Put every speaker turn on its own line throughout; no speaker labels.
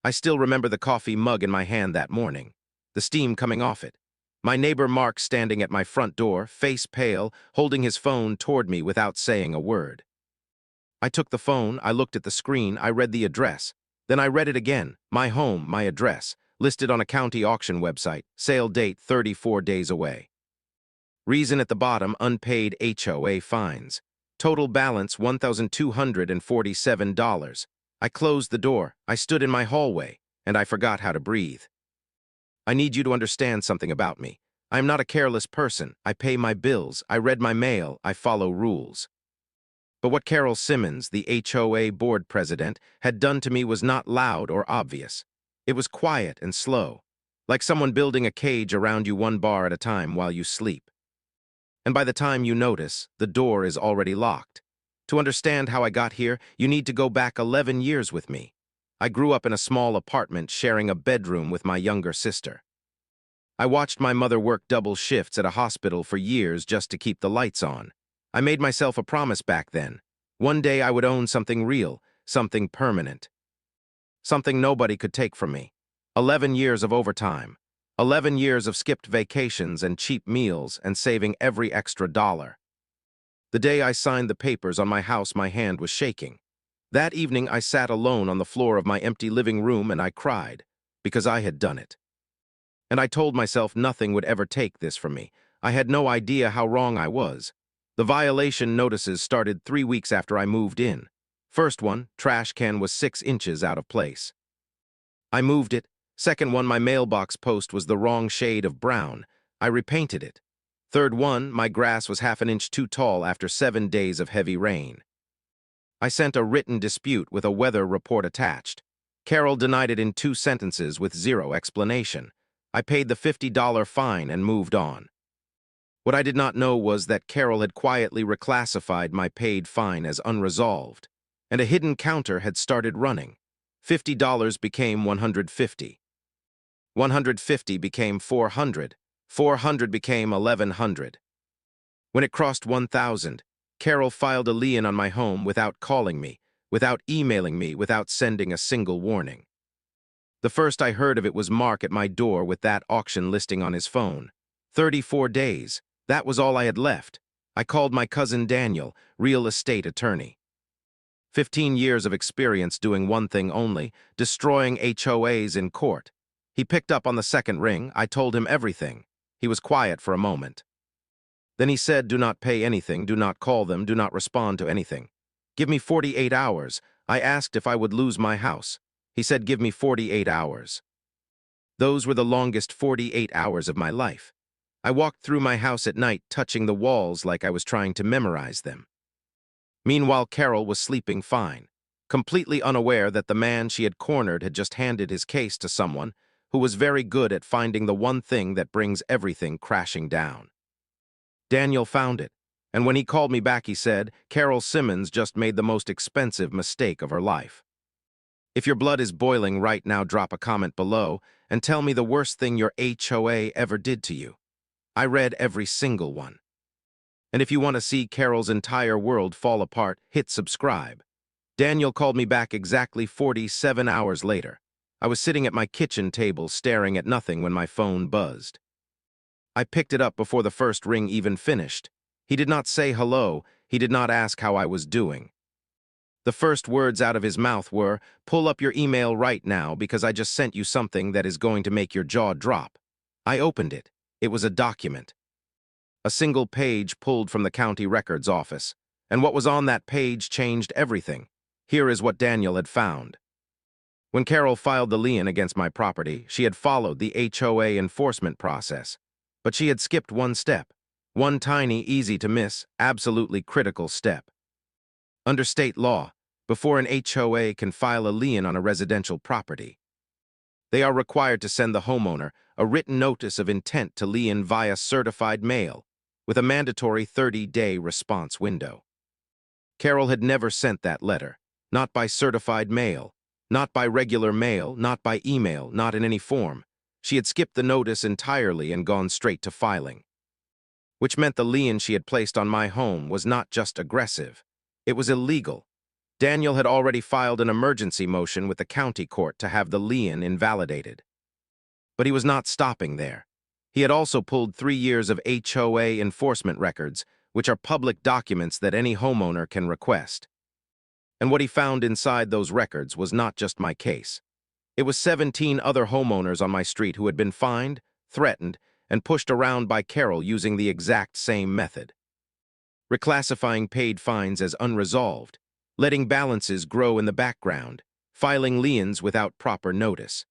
I still remember the coffee mug in my hand that morning, the steam coming off it. My neighbor Mark standing at my front door, face pale, holding his phone toward me without saying a word. I took the phone, I looked at the screen, I read the address. Then I read it again, my home, my address, listed on a county auction website, sale date 34 days away. Reason at the bottom, unpaid HOA fines. Total balance $1,247. I closed the door, I stood in my hallway, and I forgot how to breathe. I need you to understand something about me. I am not a careless person. I pay my bills, I read my mail, I follow rules. But what Carol Simmons, the HOA board president, had done to me was not loud or obvious. It was quiet and slow, like someone building a cage around you one bar at a time while you sleep. And by the time you notice, the door is already locked. To understand how I got here, you need to go back 11 years with me. I grew up in a small apartment sharing a bedroom with my younger sister. I watched my mother work double shifts at a hospital for years just to keep the lights on. I made myself a promise back then. One day I would own something real, something permanent. Something nobody could take from me. 11 years of overtime. 11 years of skipped vacations and cheap meals and saving every extra dollar. The day I signed the papers on my house, my hand was shaking. That evening, I sat alone on the floor of my empty living room and I cried, because I had done it. And I told myself nothing would ever take this from me. I had no idea how wrong I was. The violation notices started 3 weeks after I moved in. First one, trash can was 6 inches out of place. I moved it. Second one, my mailbox post was the wrong shade of brown. I repainted it. Third one, my grass was half an inch too tall after 7 days of heavy rain. I sent a written dispute with a weather report attached. Carol denied it in 2 sentences with 0 explanation. I paid the $50 fine and moved on. What I did not know was that Carol had quietly reclassified my paid fine as unresolved, and a hidden counter had started running. $50 became $150. $150 became $400. $400 became $1,100. When it crossed $1,000, Carol filed a lien on my home without calling me, without emailing me, without sending a single warning. The first I heard of it was Mark at my door with that auction listing on his phone. 34 days. That was all I had left. I called my cousin Daniel, real estate attorney. 15 years of experience doing one thing only, destroying HOAs in court. He picked up on the second ring. I told him everything. He was quiet for a moment. Then he said, do not pay anything, do not call them, do not respond to anything. Give me 48 hours. I asked if I would lose my house. He said, give me 48 hours. Those were the longest 48 hours of my life. I walked through my house at night, touching the walls like I was trying to memorize them. Meanwhile, Carol was sleeping fine, completely unaware that the man she had cornered had just handed his case to someone who was very good at finding the one thing that brings everything crashing down. Daniel found it, and when he called me back, he said, Carol Simmons just made the most expensive mistake of her life. If your blood is boiling right now, drop a comment below and tell me the worst thing your HOA ever did to you. I read every single one. And if you want to see Carol's entire world fall apart, hit subscribe. Daniel called me back exactly 47 hours later. I was sitting at my kitchen table staring at nothing when my phone buzzed. I picked it up before the first ring even finished. He did not say hello. He did not ask how I was doing. The first words out of his mouth were, pull up your email right now because I just sent you something that is going to make your jaw drop. I opened it. It was a document. A single page pulled from the county records office. And what was on that page changed everything. Here is what Daniel had found. When Carol filed the lien against my property, she had followed the HOA enforcement process. But she had skipped one step. One tiny, easy-to-miss, absolutely critical step. Under state law, before an HOA can file a lien on a residential property, they are required to send the homeowner a written notice of intent to lien via certified mail, with a mandatory 30-day response window. Carol had never sent that letter, not by certified mail, not by regular mail, not by email, not in any form. She had skipped the notice entirely and gone straight to filing. Which meant the lien she had placed on my home was not just aggressive, it was illegal. Daniel had already filed an emergency motion with the county court to have the lien invalidated. But he was not stopping there. He had also pulled 3 years of HOA enforcement records, which are public documents that any homeowner can request. And what he found inside those records was not just my case. It was 17 other homeowners on my street who had been fined, threatened, and pushed around by Carol using the exact same method. Reclassifying paid fines as unresolved, letting balances grow in the background, filing liens without proper notice.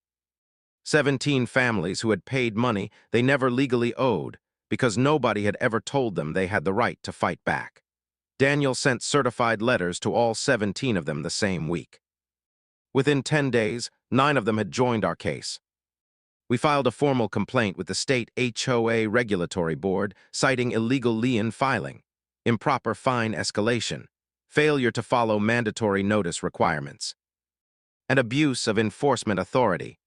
17 families who had paid money they never legally owed because nobody had ever told them they had the right to fight back. Daniel sent certified letters to all 17 of them the same week. Within 10 days, 9 of them had joined our case. We filed a formal complaint with the state HOA regulatory board citing illegal lien filing, improper fine escalation, failure to follow mandatory notice requirements, and abuse of enforcement authority.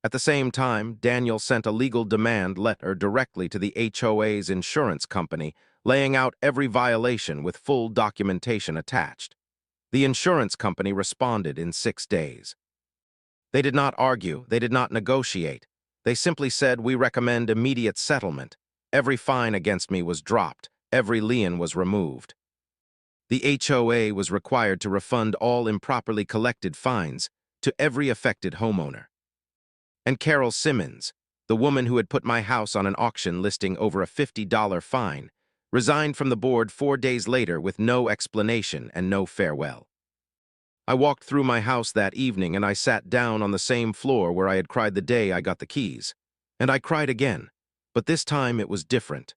At the same time, Daniel sent a legal demand letter directly to the HOA's insurance company, laying out every violation with full documentation attached. The insurance company responded in 6 days. They did not argue, they did not negotiate. They simply said, "We recommend immediate settlement." Every fine against me was dropped, every lien was removed. The HOA was required to refund all improperly collected fines to every affected homeowner. And Carol Simmons, the woman who had put my house on an auction listing over a $50 fine, resigned from the board 4 days later with no explanation and no farewell. I walked through my house that evening and I sat down on the same floor where I had cried the day I got the keys. And I cried again, but this time it was different.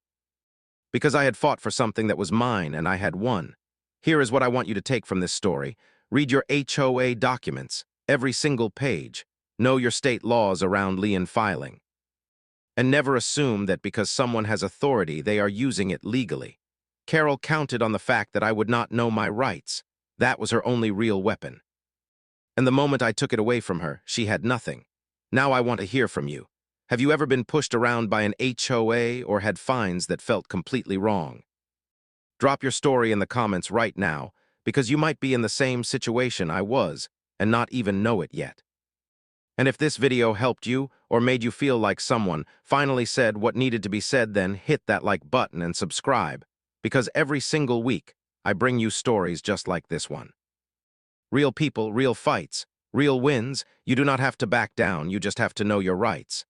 Because I had fought for something that was mine and I had won. Here is what I want you to take from this story. Read your HOA documents, every single page. Know your state laws around lien filing. And never assume that because someone has authority, they are using it legally. Carol counted on the fact that I would not know my rights. That was her only real weapon. And the moment I took it away from her, she had nothing. Now I want to hear from you. Have you ever been pushed around by an HOA or had fines that felt completely wrong? Drop your story in the comments right now, because you might be in the same situation I was and not even know it yet. And if this video helped you or made you feel like someone finally said what needed to be said, then hit that like button and subscribe, because every single week I bring you stories just like this one. Real people, real fights, real wins. You do not have to back down, you just have to know your rights.